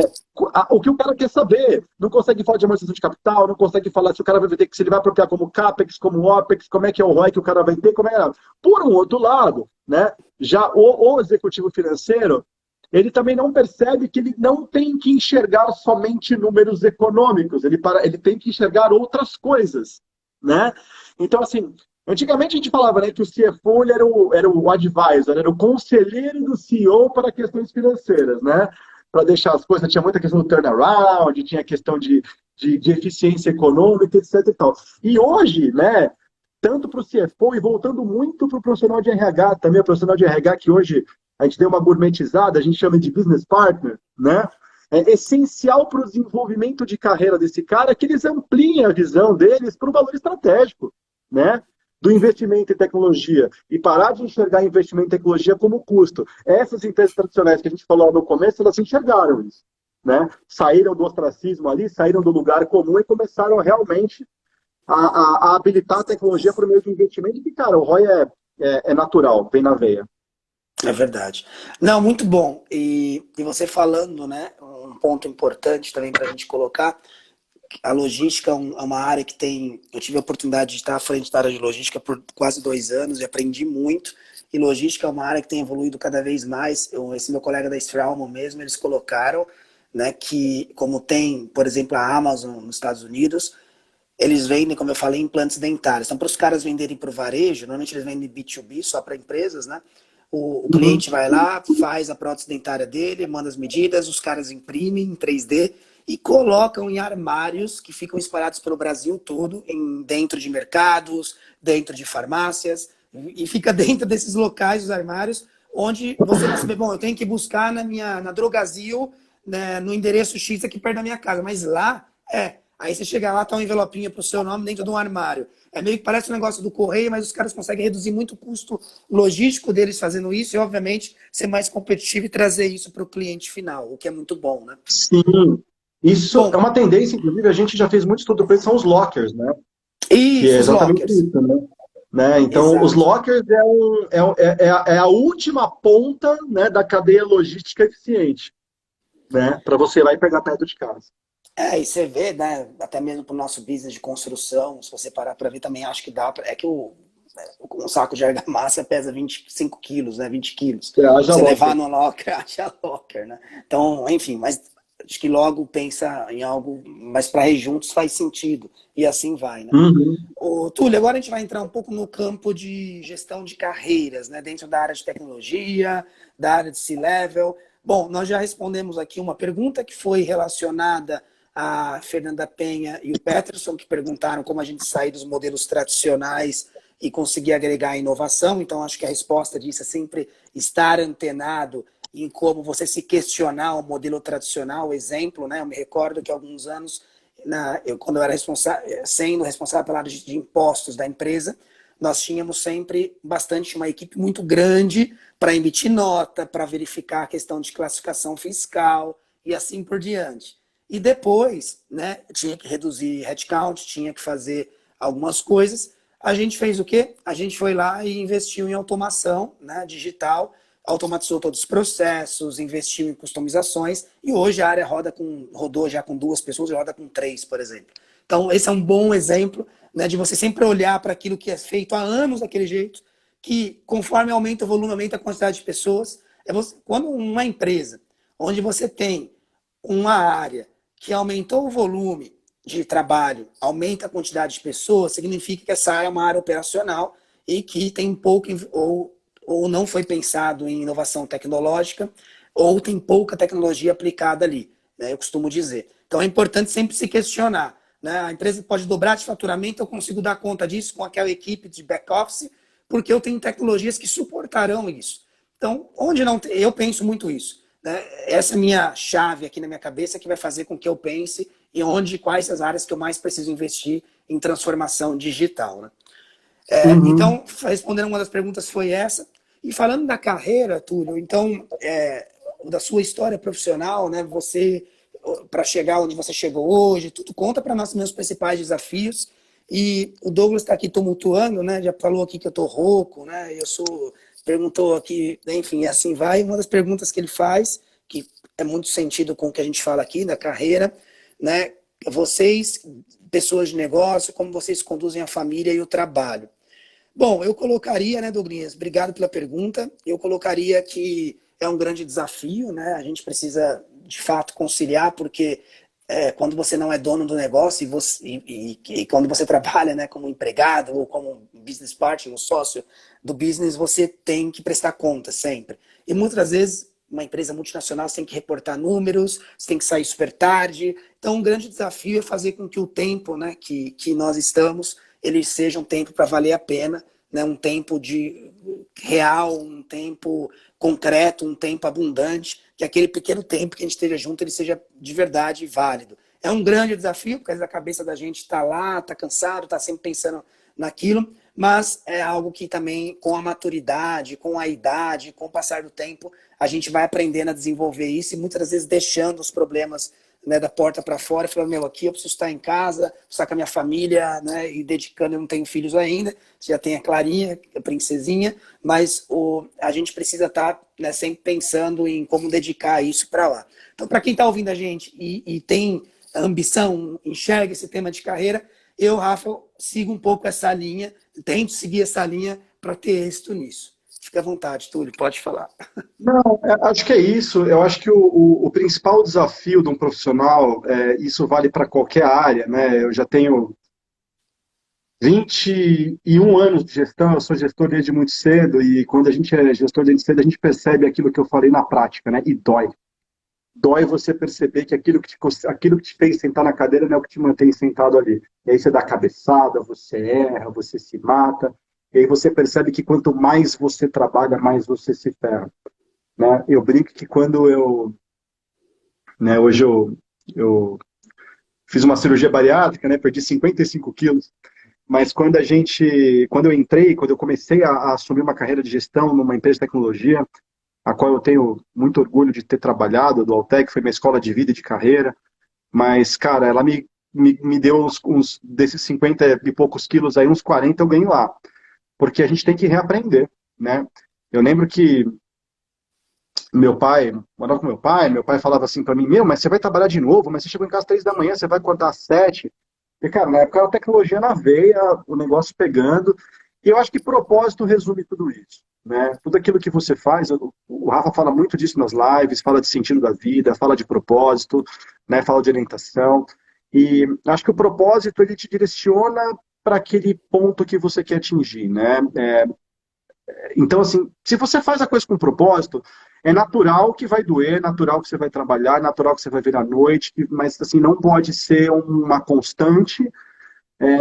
o que o cara quer saber. Não consegue falar de amortização de capital, não consegue falar se o cara vai ter que se ele vai apropriar como CAPEX, como OPEX, como é que é o ROI que o cara vai ter, como é. Por um outro lado, né, já o executivo financeiro, ele também não percebe que ele não tem que enxergar somente números econômicos, ele tem que enxergar outras coisas, né? Então, assim, antigamente a gente falava, né, que o CFO ele era o advisor, era o conselheiro do CEO para questões financeiras, né? Para deixar as coisas, tinha muita questão do turnaround, tinha questão de eficiência econômica, etc. E tal. E hoje, né, tanto para o CFO e voltando muito para o profissional de RH, também o profissional de RH que hoje a gente deu uma gourmetizada, a gente chama de business partner, né? É essencial para o desenvolvimento de carreira desse cara que eles ampliem a visão deles para o valor estratégico, né? Do investimento em tecnologia e parar de enxergar investimento em tecnologia como custo. Essas empresas tradicionais que a gente falou no começo, elas enxergaram isso, né? Saíram do ostracismo ali, saíram do lugar comum e começaram realmente a habilitar a tecnologia por meio de investimento que, cara, o ROI é natural, vem na veia. É verdade. Não, muito bom. E você falando, né, um ponto importante também para a gente colocar, a logística é uma área que tem. Eu tive a oportunidade de estar à frente da área de logística por quase 2 anos e aprendi muito. E logística é uma área que tem evoluído cada vez mais. Esse meu colega da Straumo mesmo, eles colocaram, né, que como tem, por exemplo, a Amazon nos Estados Unidos, eles vendem, como eu falei, implantes dentários. Então, para os caras venderem para o varejo, normalmente eles vendem B2B só para empresas, né? O Uhum. cliente vai lá, faz a prótese dentária dele, manda as medidas, os caras imprimem em 3D e colocam em armários que ficam espalhados pelo Brasil todo, dentro de mercados, dentro de farmácias, e fica dentro desses locais, os armários, onde você vai saber, bom, eu tenho que buscar na Drogazil, né, no endereço X aqui perto da minha casa, mas lá, aí você chega lá, tá um envelopinho pro seu nome dentro de um armário. É meio que parece um negócio do correio, mas os caras conseguem reduzir muito o custo logístico deles fazendo isso e, obviamente, ser mais competitivo e trazer isso para o cliente final, o que é muito bom, né? Sim, isso é Bom, uma tendência, inclusive, a gente já fez muito estudo com isso, são os lockers, né? Que é isso, os exatamente lockers. isso, né? Então, os Exato. lockers é a última ponta, né, da cadeia logística eficiente, né? Para você ir lá e pegar perto de casa. E você vê, né, até mesmo para o nosso business de construção, se você parar para ver também, acho que dá pra, é que um saco de argamassa pesa 25 quilos, né, 20 quilos. Você haja Você levar locker. no locker, acha locker, né? Então, enfim, mas acho que logo pensa em algo, mas para ir juntos faz sentido, e assim vai, né? Uhum. Ô, Túlio, agora a gente vai entrar um pouco no campo de gestão de carreiras, né? Dentro da área de tecnologia, da área de C-Level. Bom, nós já respondemos aqui uma pergunta que foi relacionada a Fernanda Penha e o Peterson, que perguntaram como a gente sair dos modelos tradicionais e conseguir agregar inovação. Então, acho que a resposta disso é sempre estar antenado em como você se questionar o modelo tradicional. Exemplo, né? Eu me recordo que há alguns anos quando eu era sendo responsável pela área de impostos da empresa, nós tínhamos sempre uma equipe muito grande para emitir nota, para verificar a questão de classificação fiscal e assim por diante. E depois, né, tinha que reduzir headcount, tinha que fazer algumas coisas, A gente fez o quê? A gente foi lá e investiu em automação, né, digital, automatizou todos os processos, investiu em customizações e hoje a área rodou já com 2 pessoas, roda com 3, por exemplo. Então, esse é um bom exemplo, né, de você sempre olhar para aquilo que é feito há anos daquele jeito, que conforme aumenta o volume, aumenta a quantidade de pessoas. Quando uma empresa onde você tem uma área que aumentou o volume de trabalho, aumenta a quantidade de pessoas, significa que essa área é uma área operacional e que tem pouco ou não foi pensado em inovação tecnológica ou tem pouca tecnologia aplicada ali, né, eu costumo dizer. Então é importante sempre se questionar, né? A empresa pode dobrar de faturamento, eu consigo dar conta disso com aquela equipe de back-office, porque eu tenho tecnologias que suportarão isso. Então, onde não tem, eu penso muito isso, né? Essa é a minha chave aqui na minha cabeça que vai fazer com que eu pense e quais as áreas que eu mais preciso investir em transformação digital, né? Uhum. Então, respondendo uma das perguntas foi essa. E falando da carreira, Túlio, então, da sua história profissional, né? Você, para chegar onde você chegou hoje, tudo conta para nós meus principais desafios. E o Douglas está aqui tumultuando, né? Já falou aqui que eu estou rouco, né? Perguntou aqui, enfim, assim vai. Uma das perguntas que ele faz, que é muito sentido com o que a gente fala aqui da carreira, né? Vocês, pessoas de negócio, como vocês conduzem a família e o trabalho. Bom, eu colocaria, né, Douglas, obrigado pela pergunta. Eu colocaria que é um grande desafio, né? A gente precisa, de fato, conciliar, porque quando você não é dono do negócio e quando você trabalha, né, como empregado ou como business partner, um sócio do business, você tem que prestar conta sempre. E muitas vezes, uma empresa multinacional, você tem que reportar números, você tem que sair super tarde. Então, um grande desafio é fazer com que o tempo, né, que nós estamos ele seja um tempo para valer a pena, né? Um tempo de real, um tempo concreto, um tempo abundante, que aquele pequeno tempo que a gente esteja junto ele seja de verdade válido. É um grande desafio, porque a cabeça da gente está lá, está cansado, está sempre pensando naquilo, mas é algo que também, com a maturidade, com a idade, com o passar do tempo, a gente vai aprendendo a desenvolver isso e muitas vezes deixando os problemas, né, da porta para fora, falando, meu, aqui eu preciso estar em casa, preciso estar com a minha família, né, e dedicando, eu não tenho filhos ainda, já tem a Clarinha, a princesinha, mas a gente precisa estar, né, sempre pensando em como dedicar isso para lá. Então, para quem está ouvindo a gente e tem ambição, enxerga esse tema de carreira, eu, Rafa, sigo um pouco essa linha, tento seguir essa linha para ter êxito nisso. Fica à vontade, Túlio, pode falar. Não, acho que é isso. Eu acho que o principal desafio de um profissional, isso vale para qualquer área, né? Eu já tenho 21 anos de gestão, eu sou gestor desde muito cedo, e quando a gente é gestor desde cedo, a gente percebe aquilo que eu falei na prática, né? E dói. Dói você perceber que aquilo que te fez sentar na cadeira não é o que te mantém sentado ali. E aí você dá cabeçada, você erra, você se mata, e aí você percebe que quanto mais você trabalha, mais você se ferra, né? Eu brinco que quando hoje eu fiz uma cirurgia bariátrica, né, perdi 55 quilos, mas quando eu comecei a assumir uma carreira de gestão numa empresa de tecnologia, a qual eu tenho muito orgulho de ter trabalhado, a Dualtec foi minha escola de vida e de carreira, mas, cara, ela me deu desses 50 e poucos quilos aí, uns 40 eu ganhei lá, porque a gente tem que reaprender, né? Eu lembro que morava com meu pai falava assim para mim, mas você vai trabalhar de novo, mas você chegou em casa às 3 da manhã, você vai acordar às 7. E, cara, na época era tecnologia na veia, o negócio pegando, e eu acho que propósito resume tudo isso, né? Tudo aquilo que você faz, o Rafa fala muito disso nas lives, fala de sentido da vida, fala de propósito, né? Fala de orientação, e acho que o propósito, ele te direciona para aquele ponto que você quer atingir, né? Então, assim, se você faz a coisa com propósito, é natural que vai doer, é natural que você vai trabalhar, é natural que você vai vir à noite, mas, assim, não pode ser uma constante,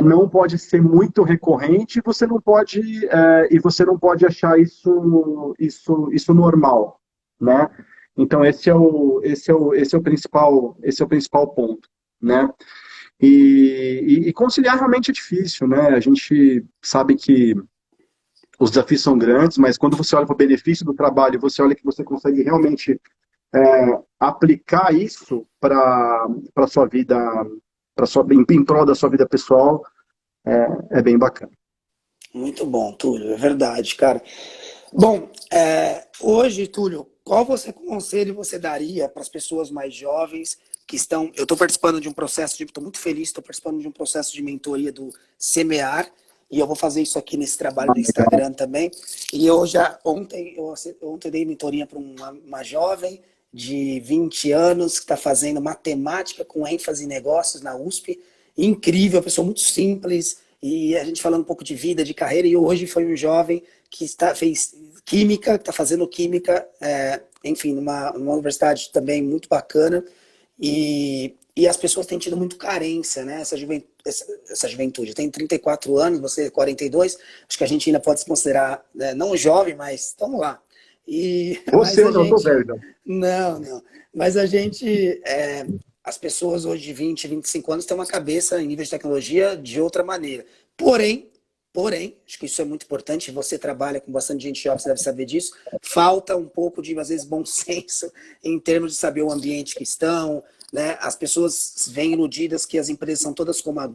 não pode ser muito recorrente, e você não pode achar isso normal, né? Então, esse é o principal ponto, né? E conciliar realmente é difícil, né? A gente sabe que os desafios são grandes, mas quando você olha para o benefício do trabalho, você olha que você consegue realmente aplicar isso para a sua vida, em prol da sua vida pessoal, é bem bacana. Muito bom, Túlio, é verdade, cara. Bom, hoje, Túlio, qual conselho você daria para as pessoas mais jovens que estão... Eu estou participando de um processo, estou muito feliz, estou participando de um processo de mentoria do Semear, e eu vou fazer isso aqui nesse trabalho do Instagram também. E ontem dei mentoria para uma jovem de 20 anos que está fazendo matemática com ênfase em negócios na USP. Incrível, uma pessoa muito simples, e a gente falando um pouco de vida, de carreira, e hoje foi um jovem que fez química, que está fazendo química, enfim, numa universidade também muito bacana, e as pessoas têm tido muito carência, né? Essa juventude. Eu tenho 34 anos, você 42, acho que a gente ainda pode se considerar, né, não jovem, mas estamos lá. Mas Você a não, tô gente... velho. Não, não. Mas a gente... as pessoas hoje de 20, 25 anos têm uma cabeça em nível de tecnologia de outra maneira. Porém, acho que isso é muito importante, você trabalha com bastante gente jovem, você deve saber disso, falta um pouco de, às vezes, bom senso em termos de saber o ambiente que estão, né? As pessoas vêm iludidas que as empresas são todas como o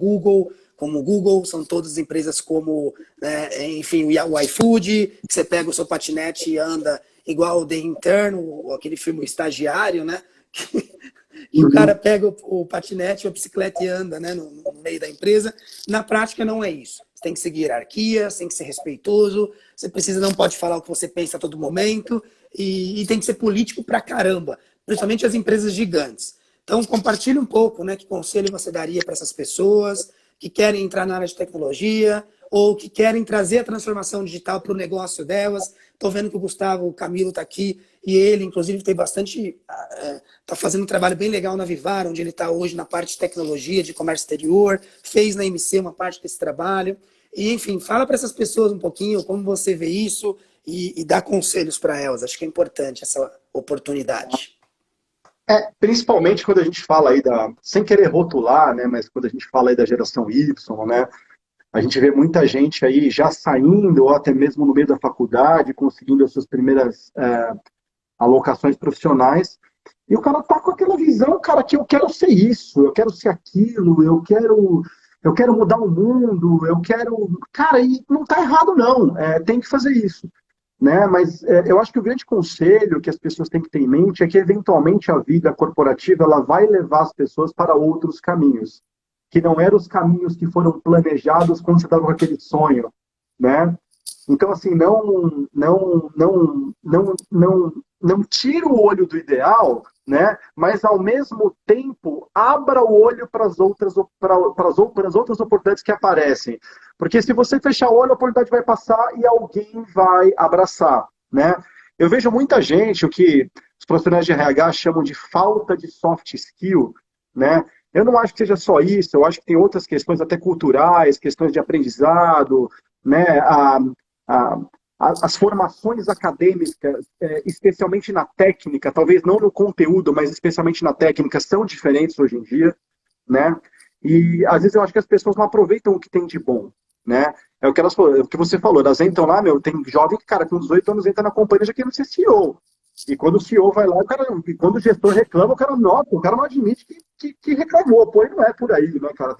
Google, são todas empresas como, né, enfim, o iFood, que você pega o seu patinete e anda igual o The Intern, aquele filme O Estagiário, né? Que o cara Uhum. pega o patinete ou a bicicleta e anda, né, no meio da empresa. Na prática, não é isso. Você tem que seguir hierarquia, você tem que ser respeitoso, você não pode falar o que você pensa a todo momento, e tem que ser político pra caramba, principalmente as empresas gigantes. Então, compartilhe um pouco, né, que conselho você daria para essas pessoas que querem entrar na área de tecnologia ou que querem trazer a transformação digital para o negócio delas. Estou vendo que o Gustavo Camilo está aqui e ele, inclusive, tem bastante... Está fazendo um trabalho bem legal na Vivar, onde ele está hoje na parte de tecnologia, de comércio exterior, fez na MC uma parte desse trabalho. E, enfim, fala para essas pessoas um pouquinho como você vê isso e dá conselhos para elas. Acho que é importante essa oportunidade. Principalmente quando a gente fala aí sem querer rotular, né, mas quando a gente fala aí da geração Y, né, a gente vê muita gente aí já saindo, ou até mesmo no meio da faculdade, conseguindo as suas primeiras alocações profissionais, e o cara tá com aquela visão, cara, que eu quero ser isso, eu quero ser aquilo, eu quero mudar o mundo, eu quero... Cara, e não tá errado não, tem que fazer isso, né? Mas eu acho que o grande conselho que as pessoas têm que ter em mente é que, eventualmente, a vida corporativa ela vai levar as pessoas para outros caminhos, que não eram os caminhos que foram planejados quando você estava com aquele sonho, né? Então, assim, não tira o olho do ideal, né? Mas, ao mesmo tempo, abra o olho para as outras oportunidades que aparecem. Porque se você fechar o olho, a oportunidade vai passar e alguém vai abraçar, né? Eu vejo muita gente, o que os profissionais de RH chamam de falta de soft skill, né? Eu não acho que seja só isso, eu acho que tem outras questões até culturais, questões de aprendizado, né? A, as formações acadêmicas, especialmente na técnica, talvez não no conteúdo, mas especialmente na técnica, são diferentes hoje em dia, né? E às vezes eu acho que as pessoas não aproveitam o que tem de bom, né? É o que você falou, elas entram lá, meu, tem jovem que, cara, com 18 anos entra na companhia já querendo ser CEO. E quando o CEO vai lá, quando o gestor reclama, o cara nota, o cara não admite que reclamou. Pô, e não é por aí, né, cara?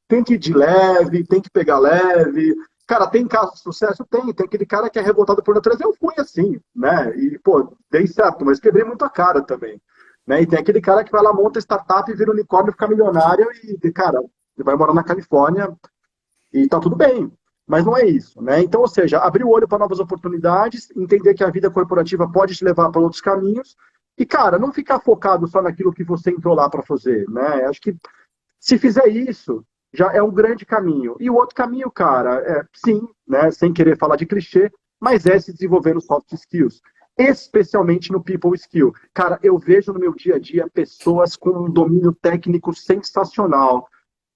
Tem que ir de leve, tem que pegar leve. Cara, tem casos de sucesso? Tem aquele cara que é revoltado por natureza. Eu fui assim, né? E, pô, dei certo, mas quebrei muito a cara também. Né? E tem aquele cara que vai lá, monta startup, vira unicórnio, fica milionário e, cara, ele vai morar na Califórnia e tá tudo bem. Mas não é isso, né? Então, ou seja, abrir o olho para novas oportunidades, entender que a vida corporativa pode te levar para outros caminhos e, cara, não ficar focado só naquilo que você entrou lá para fazer, né? Acho que se fizer isso, já é um grande caminho. E o outro caminho, cara, sim, né, sem querer falar de clichê, mas é se desenvolver nos soft skills, especialmente no people skill. Cara, eu vejo no meu dia a dia pessoas com um domínio técnico sensacional,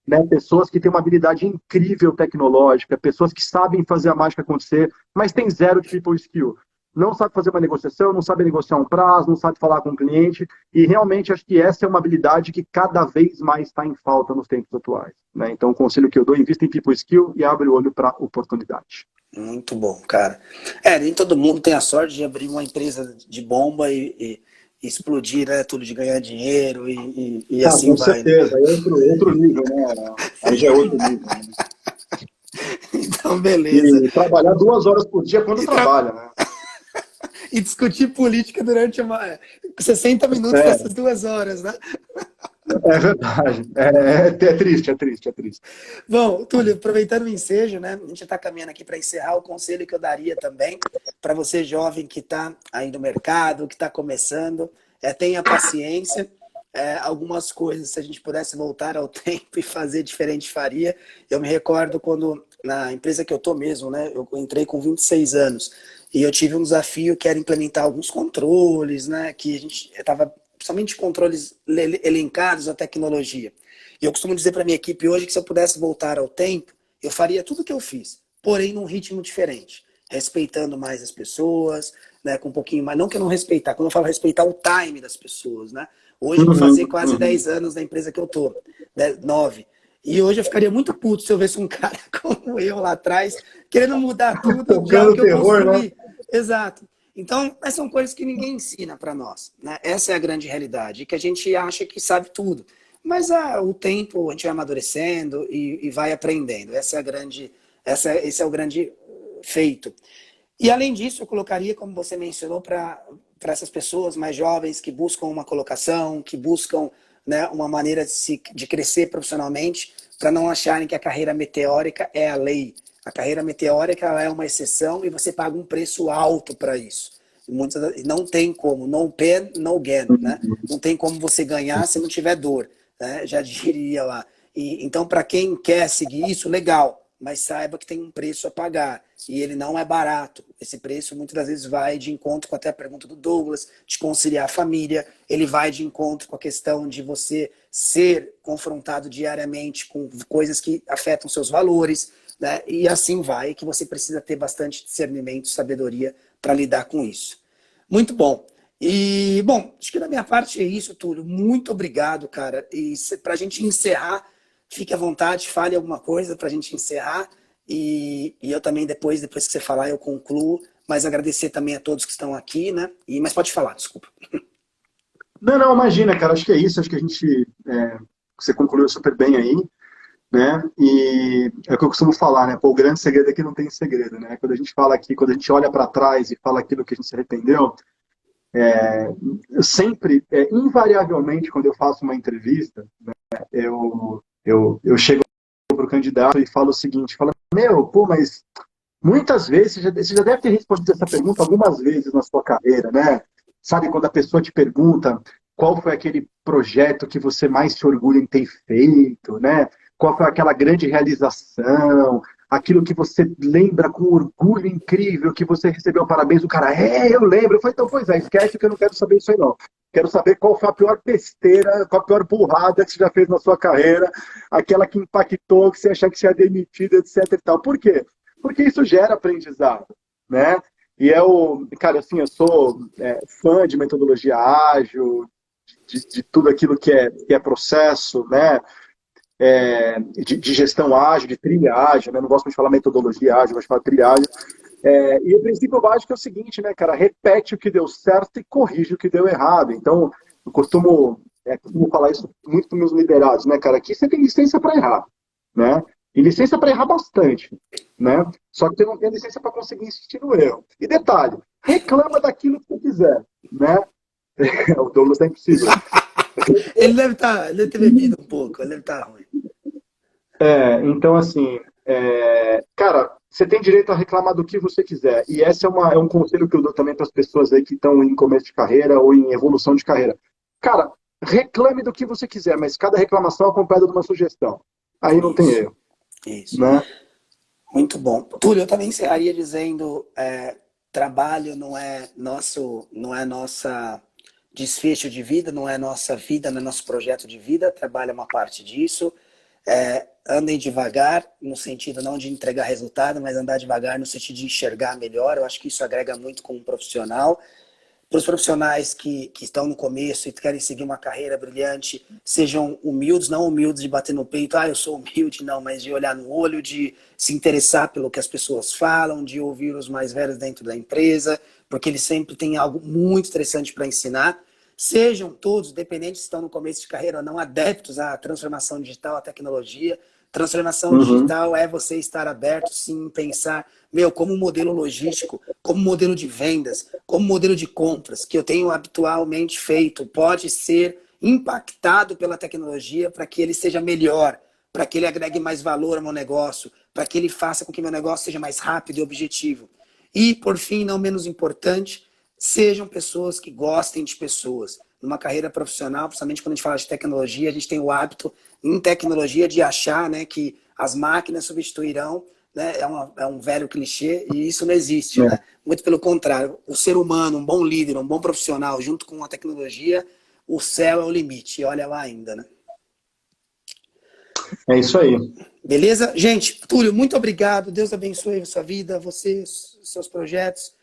né, pessoas que têm uma habilidade incrível tecnológica, pessoas que sabem fazer a mágica acontecer, mas tem zero de people skill. Não sabe fazer uma negociação, não sabe negociar um prazo, não sabe falar com o cliente, e realmente acho que essa é uma habilidade que cada vez mais está em falta nos tempos atuais. Né? Então, o conselho que eu dou, invista em people skill e abre o olho para oportunidade. Muito bom, cara. Nem todo mundo tem a sorte de abrir uma empresa de bomba e explodir, né? Tudo de ganhar dinheiro e assim Com vai, né? certeza, é outro nível, né? Aí já é outro nível. Né? Então, Então, beleza. E trabalhar 2 horas por dia quando trabalha, né? E discutir política durante 60 minutos É, dessas 2 horas, né? é verdade. É triste, é triste, é triste. Bom, Túlio, aproveitando o ensejo, né? A gente está caminhando aqui para encerrar. O conselho que eu daria também para você jovem que está aí no mercado, que está começando, tenha paciência. Algumas coisas, se a gente pudesse voltar ao tempo e fazer diferente, faria. Eu me recordo quando, na empresa que eu estou mesmo, né? Eu entrei com 26 anos e eu tive um desafio que era implementar alguns controles, né? Que a gente estava, principalmente controles elencados à tecnologia. E eu costumo dizer para minha equipe hoje que se eu pudesse voltar ao tempo, eu faria tudo o que eu fiz, porém num ritmo diferente, respeitando mais as pessoas, né, com um pouquinho mais, não que eu não respeitar, quando eu falo respeitar o time das pessoas, né? Hoje eu vou fazer quase 10 anos da empresa que eu tô, né, 9. E hoje eu ficaria muito puto se eu visse um cara como eu lá atrás, querendo mudar tudo de algo Tocando que eu terror, né? construí. Exato. Então, essas são coisas que ninguém ensina para nós, né? Essa é a grande realidade, que a gente acha que sabe tudo. Mas o tempo, a gente vai amadurecendo e vai aprendendo. Esse é o grande feito. E além disso, eu colocaria, como você mencionou, para essas pessoas mais jovens que buscam uma colocação, que buscam, né, uma maneira de crescer profissionalmente, para não acharem que a carreira meteórica é a lei. A carreira meteórica ela é uma exceção e você paga um preço alto para isso. Não tem como, no pain, no gain, né? Não tem como você ganhar se não tiver dor, né? Já diria lá. Então, para quem quer seguir isso, legal, mas saiba que tem um preço a pagar e ele não é barato. Esse preço muitas das vezes vai de encontro com até a pergunta do Douglas, de conciliar a família, ele vai de encontro com a questão de você ser confrontado diariamente com coisas que afetam seus valores, né? E assim vai, que você precisa ter bastante discernimento, sabedoria para lidar com isso. Muito bom. E, bom, acho que da minha parte é isso, Túlio. Muito obrigado, cara. E para a gente encerrar, fique à vontade, fale alguma coisa para a gente encerrar. E eu também, depois que você falar, eu concluo. Mas agradecer também a todos que estão aqui, né? Mas pode falar, desculpa. Não, imagina, cara, acho que é isso, acho que a gente, você concluiu super bem aí, né? E é o que eu costumo falar, né? Pô, o grande segredo é que não tem segredo, né? Quando a gente fala aqui, quando a gente olha para trás e fala aquilo que a gente se arrependeu, eu sempre, invariavelmente, quando eu faço uma entrevista, né, eu chego para o candidato e falo o seguinte, falo, meu, pô, mas muitas vezes, você já deve ter respondido essa pergunta algumas vezes na sua carreira, né? Sabe quando a pessoa te pergunta qual foi aquele projeto que você mais se orgulha em ter feito, né? Qual foi aquela grande realização, aquilo que você lembra com orgulho incrível, que você recebeu parabéns do cara, eu lembro. Eu falei, então, pois esquece que eu não quero saber isso aí, não. Quero saber qual foi a pior besteira, qual a pior burrada que você já fez na sua carreira, aquela que impactou, que você achava que você ia demitido, etc e tal. Por quê? Porque isso gera aprendizado, né? E cara, assim, eu sou fã de metodologia ágil, de tudo aquilo que é processo, né? De gestão ágil, de trilha ágil, né? Não gosto muito de falar metodologia ágil, gosto de falar trilha ágil. E o princípio básico é o seguinte, né, cara? Repete o que deu certo e corrige o que deu errado. Então, eu costumo falar isso muito para meus liderados, né, cara? Aqui você tem licença para errar, né? E licença para errar bastante, né? Só que você não tem licença para conseguir insistir no erro. E detalhe, reclama daquilo que você quiser, né? O Douglas é impossível. Ele deve ter bebido um pouco, ele deve estar ruim. Então, assim, cara, você tem direito a reclamar do que você quiser. E esse é um conselho que eu dou também para as pessoas aí que estão em começo de carreira ou em evolução de carreira. Cara, reclame do que você quiser, mas cada reclamação é acompanhada de uma sugestão. Aí não tem Isso, erro, isso. né? Muito bom. Túlio, eu também encerraria dizendo, trabalho não é nossa desfecho de vida, não é nossa vida, não é nosso projeto de vida, trabalho é uma parte disso. Andem devagar, no sentido não de entregar resultado, mas andar devagar no sentido de enxergar melhor. Eu acho que isso agrega muito como profissional. Para os profissionais que estão no começo e querem seguir uma carreira brilhante, sejam humildes, não humildes de bater no peito, eu sou humilde, não, mas de olhar no olho, de se interessar pelo que as pessoas falam, de ouvir os mais velhos dentro da empresa, porque eles sempre têm algo muito interessante para ensinar. Sejam todos, dependentes se estão no começo de carreira ou não, adeptos à transformação digital, à tecnologia, Transformação digital é você estar aberto, sim, em pensar, como modelo logístico, como modelo de vendas, como modelo de compras, que eu tenho habitualmente feito, pode ser impactado pela tecnologia para que ele seja melhor, para que ele agregue mais valor ao meu negócio, para que ele faça com que meu negócio seja mais rápido e objetivo. E, por fim, não menos importante, sejam pessoas que gostem de pessoas. Numa carreira profissional, principalmente quando a gente fala de tecnologia, a gente tem o hábito em tecnologia de achar, né, que as máquinas substituirão, né, é um velho clichê, e isso não existe. Né? Muito pelo contrário, o ser humano, um bom líder, um bom profissional, junto com a tecnologia, o céu é o limite, e olha lá ainda. Né? É isso aí. Beleza? Gente, Túlio, muito obrigado. Deus abençoe a sua vida, você, seus projetos.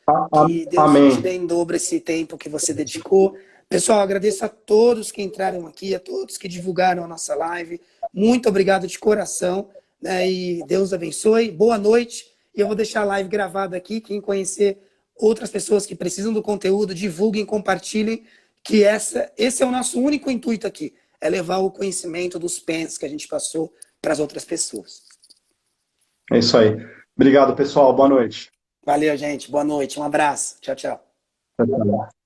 Que Deus Amém. te dê em dobro esse tempo que você dedicou. Pessoal, agradeço a todos que entraram aqui, a todos que divulgaram a nossa live. Muito obrigado de coração. Né? E Deus abençoe. Boa noite. E eu vou deixar a live gravada aqui. Quem conhecer outras pessoas que precisam do conteúdo, divulguem, compartilhem. Que esse é o nosso único intuito aqui. É levar o conhecimento dos pens que a gente passou para as outras pessoas. É isso aí. Obrigado, pessoal. Boa noite. Valeu, gente. Boa noite. Um abraço. Tchau, tchau. Tchau, tchau.